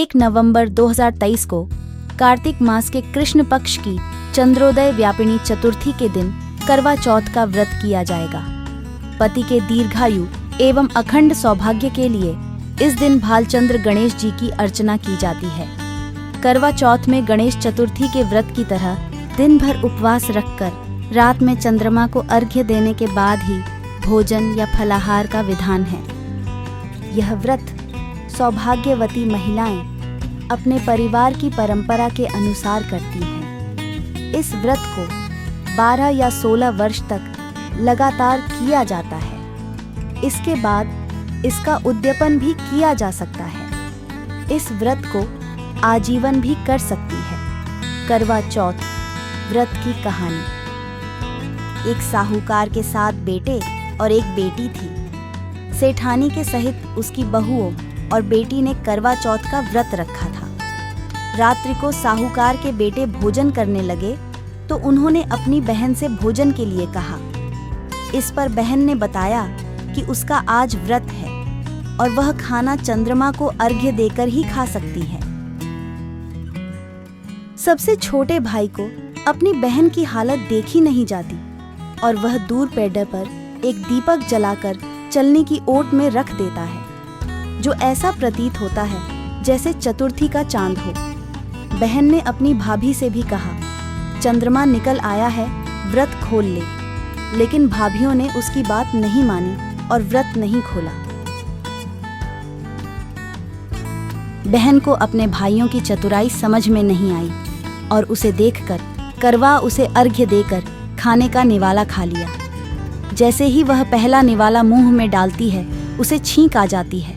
1 नवंबर 2023 को कार्तिक मास के कृष्ण पक्ष की चंद्रोदय व्यापिनी चतुर्थी के दिन करवा चौथ का व्रत किया जाएगा। पति के दीर्घायु एवं अखंड सौभाग्य के लिए इस दिन भालचंद्र गणेश जी की अर्चना की जाती है। करवा चौथ में गणेश चतुर्थी के व्रत की तरह दिन भर उपवास रखकर रात में चंद्रमा को अर्घ्य देने के बाद ही भोजन या फलाहार का विधान है। यह व्रत सौभाग्यवती महिलाएं अपने परिवार की परंपरा के अनुसार करती हैं। इस व्रत को 12 या 16 वर्ष तक लगातार किया जाता है। इसके बाद इसका उद्यापन भी किया जा सकता है। इस व्रत को आजीवन भी कर सकती है। करवा चौथ व्रत की कहानी। एक साहूकार के 7 बेटे और एक बेटी थी। सेठानी के सहित उसकी बहुओं और बेटी ने करवा चौथ का व्रत रखा था। रात्रि को साहूकार के बेटे भोजन करने लगे तो उन्होंने अपनी बहन से भोजन के लिए कहा। इस पर बहन ने बताया कि उसका आज व्रत है और वह खाना चंद्रमा को अर्घ्य देकर ही खा सकती है। सबसे छोटे भाई को अपनी बहन की हालत देखी नहीं जाती और वह दूर पेड़ पर एक दीपक जलाकर चलने की ओट में रख देता है, जो ऐसा प्रतीत होता है जैसे चतुर्थी का चांद हो। बहन ने अपनी भाभी से भी कहा, चंद्रमा निकल आया है, व्रत खोल ले। लेकिन भाभियों ने उसकी बात नहीं मानी और व्रत नहीं खोला। बहन को अपने भाइयों की चतुराई समझ में नहीं आई और उसे देखकर करवा उसे अर्घ्य देकर खाने का निवाला खा लिया। जैसे ही वह पहला निवाला मुंह में डालती है उसे छींक आ जाती है।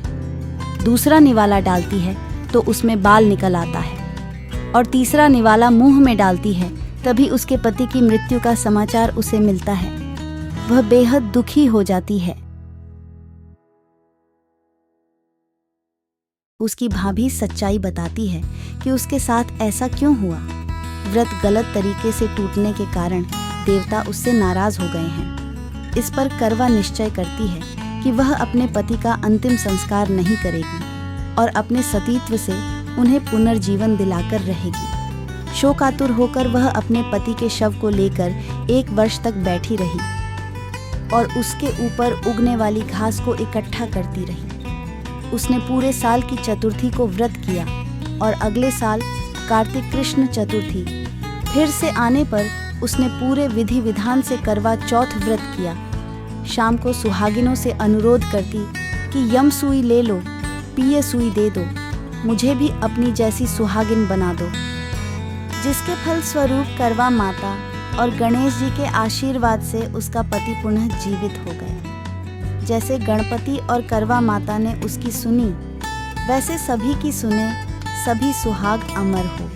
दूसरा निवाला डालती है तो उसमें बाल निकल आता है और तीसरा निवाला मुंह में डालती है तभी उसके पति की मृत्यु का समाचार उसे मिलता है। वह बेहद दुखी हो जाती है। उसकी भाभी सच्चाई बताती है कि उसके साथ ऐसा क्यों हुआ। व्रत गलत तरीके से टूटने के कारण देवता उससे नाराज हो गए हैं। इस पर करवा निश्चय करती है कि वह अपने पति का अंतिम संस्कार नहीं करेगी और अपने सतीत्व से उन्हें पुनर्जीवन दिलाकर रहेगी। शोकातुर होकर वह अपने पति के शव को लेकर 1 वर्ष तक बैठी रही और उसके ऊपर उगने वाली घास को इकट्ठा करती रही। उसने पूरे साल की चतुर्थी को व्रत किया और अगले साल कार्तिक कृष्ण चतुर्थी फिर से आने पर उसने पूरे विधि विधान से करवा चौथ व्रत किया। शाम को सुहागिनों से अनुरोध करती कि यम सुई ले लो, पिए सुई दे दो, मुझे भी अपनी जैसी सुहागिन बना दो। जिसके फल स्वरूप करवा माता और गणेश जी के आशीर्वाद से उसका पति पुनः जीवित हो गए। जैसे गणपति और करवा माता ने उसकी सुनी, वैसे सभी की सुने, सभी सुहाग अमर हो।